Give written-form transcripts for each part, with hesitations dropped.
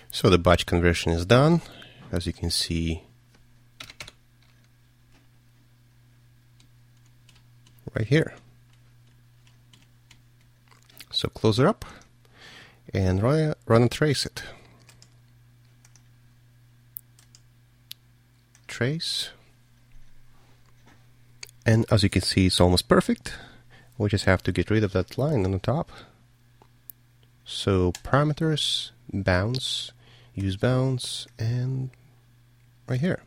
So the batch conversion is done, as you can see right here. So close it up and run and trace it. Trace. And as you can see, it's almost perfect. We just have to get rid of that line on the top. So parameters, bounds, use bounds, and right here.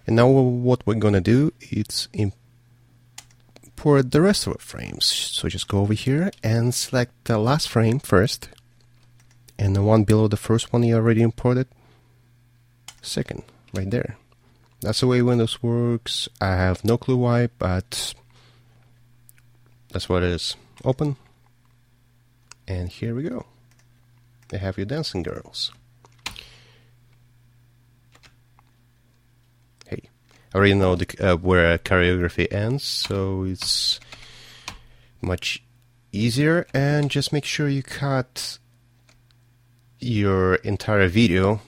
And now what we're gonna do is import the rest of the frames. So just go over here and select the last frame first, and the one below the first one you already imported, second, right there. That's the way Windows works. I have no clue why, but that's what it is. Open, and here we go. You have your dancing girls. Hey, I already know where choreography ends, so it's much easier. And just make sure you cut your entire video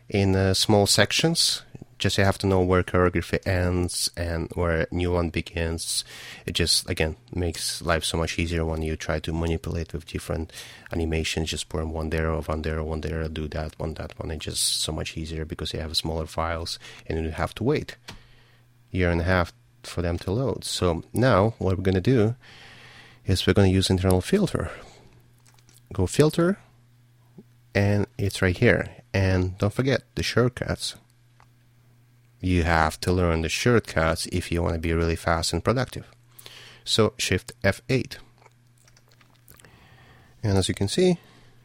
in small sections. Just you have to know where choreography ends and where a new one begins. It just, again, makes life so much easier when you try to manipulate with different animations. Just put one there, one there, one there, do that one. It's just so much easier because you have smaller files and you have to wait a year and a half for them to load. So now what we're going to do is we're going to use internal filter. Go filter, and it's right here. And don't forget the shortcuts. You have to learn the shortcuts if you want to be really fast and productive. So Shift F8. And as you can see,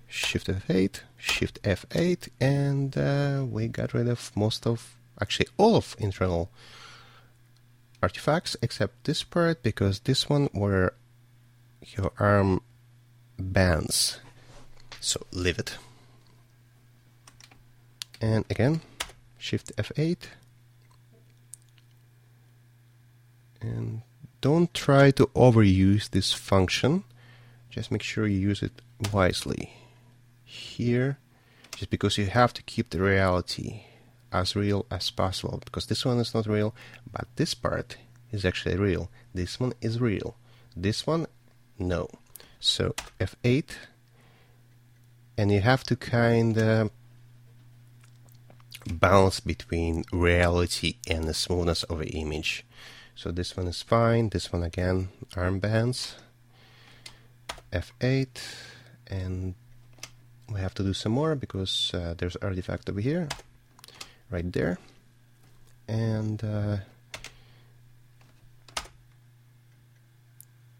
Shift F8, Shift F8, and we got rid of most of, actually all of internal artifacts except this part, because this one were your arm bands. So leave it. And again, Shift F8. And don't try to overuse this function. Just make sure you use it wisely. Here, just because you have to keep the reality as real as possible, because this one is not real, but this part is actually real. This one is real. This one, no. So F8, and you have to kind of balance between reality and the smoothness of the image. So this one is fine. This one again, armbands. F8, and we have to do some more because there's artifact over here, right there, and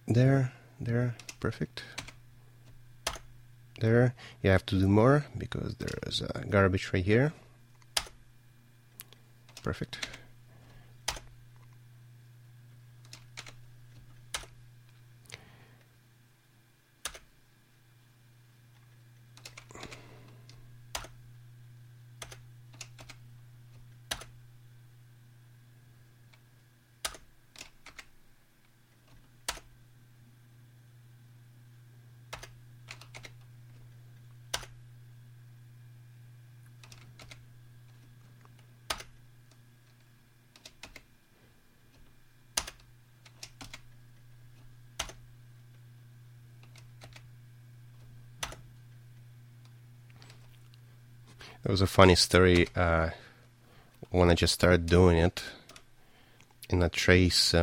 there, perfect. There, you have to do more because there is garbage right here. Perfect. It was a funny story when I just started doing it in a trace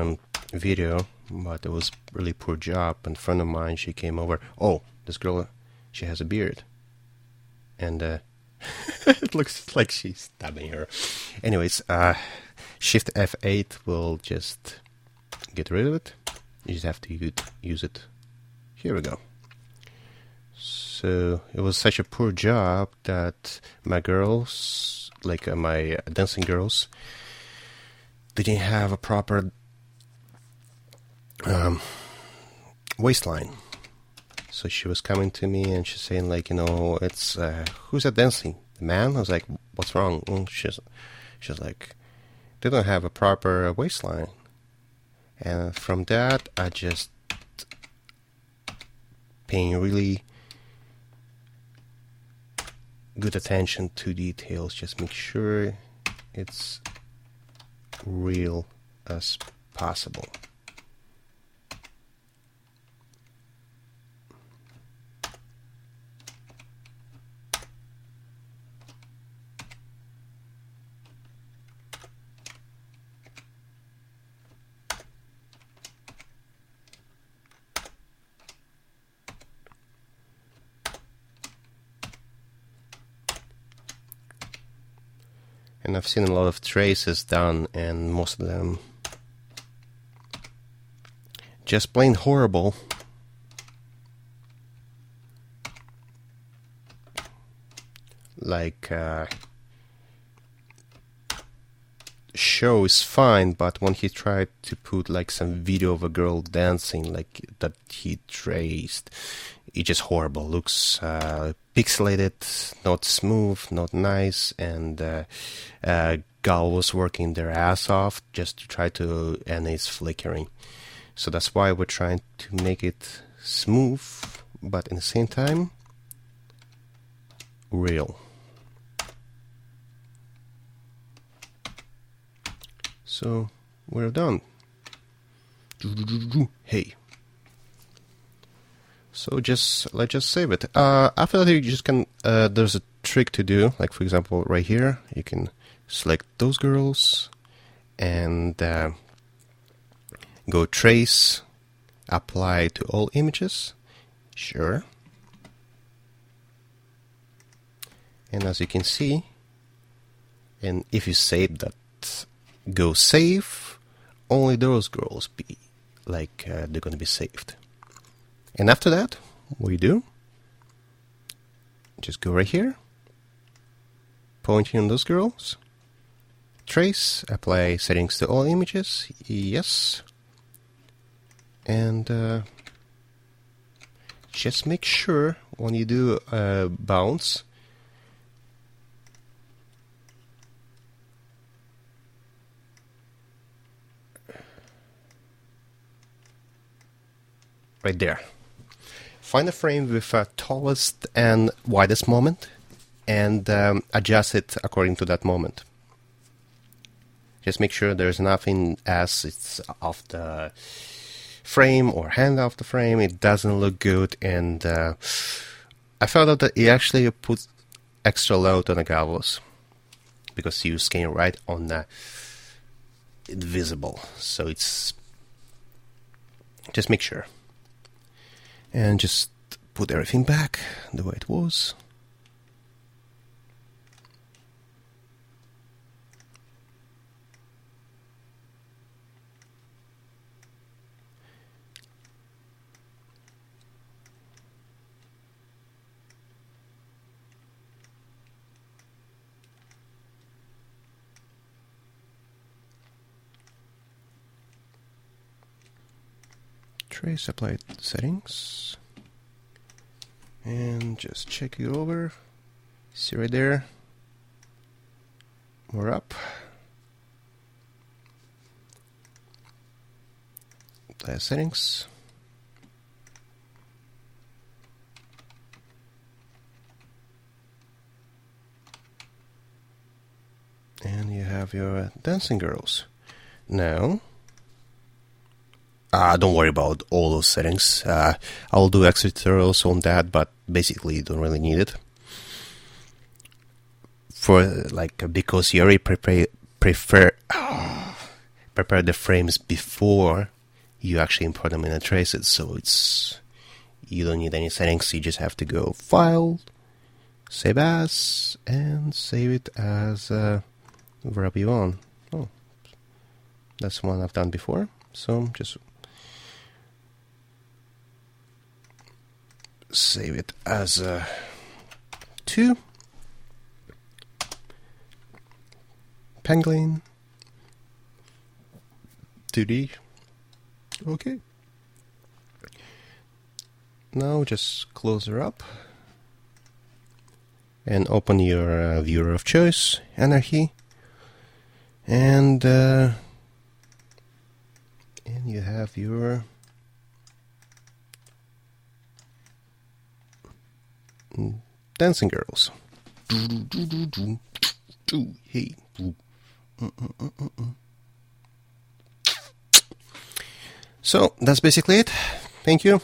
video, but it was really poor job. And a friend of mine, she came over. Oh, this girl, she has a beard, and it looks like she's stabbing her. Anyways, Shift F8 will just get rid of it. You just have to use it. Here we go. So it was such a poor job that my girls, like my dancing girls, didn't have a proper waistline. So she was coming to me and she's saying, like, you know, it's who's that dancing? The man? I was like, what's wrong? And she's like, they don't have a proper waistline. And from that, I just paying really good attention to details. Just make sure it's real as possible. And I've seen a lot of traces done, and most of them just plain horrible. Like, show is fine, but when he tried to put like some video of a girl dancing, like that he traced, it's just horrible. Looks pixelated, not smooth, not nice, and Gal was working their ass off just to try to, and it's flickering. So that's why we're trying to make it smooth, but in the same time, real. So we're done. Hey. So let's just save it. After that, you just can. There's a trick to do. Like for example, right here, you can select those girls and go trace, apply to all images. Sure. And as you can see, and if you save that, go save, only those girls be like they're gonna be saved. And after that, what you do, just go right here, pointing on those girls, trace, apply settings to all images, yes, and just make sure when you do bounce, right there. Find a frame with tallest and widest moment and adjust it according to that moment. Just make sure there's nothing as it's off the frame or hand off the frame. It doesn't look good, and I found out that it actually puts extra load on the gallows because you scan right on the visible. So it's just make sure. And just put everything back the way it was. Trace applied settings. And just check it over. See right there. We're up. Apply settings. And you have your dancing girls. Now, don't worry about all those settings. I'll do extra tutorials on that, but basically you don't really need it. For because you already prepare the frames before you actually import them in a TraceIT, so you don't need any settings. You just have to go File, Save As, and save it as wherever you want. Oh, that's one I've done before. So just save it as 2. Penguin 2D. Okay. Now just close her up and open your viewer of choice, Anarchy, and you have your dancing girls. Hey. So that's basically it. Thank you.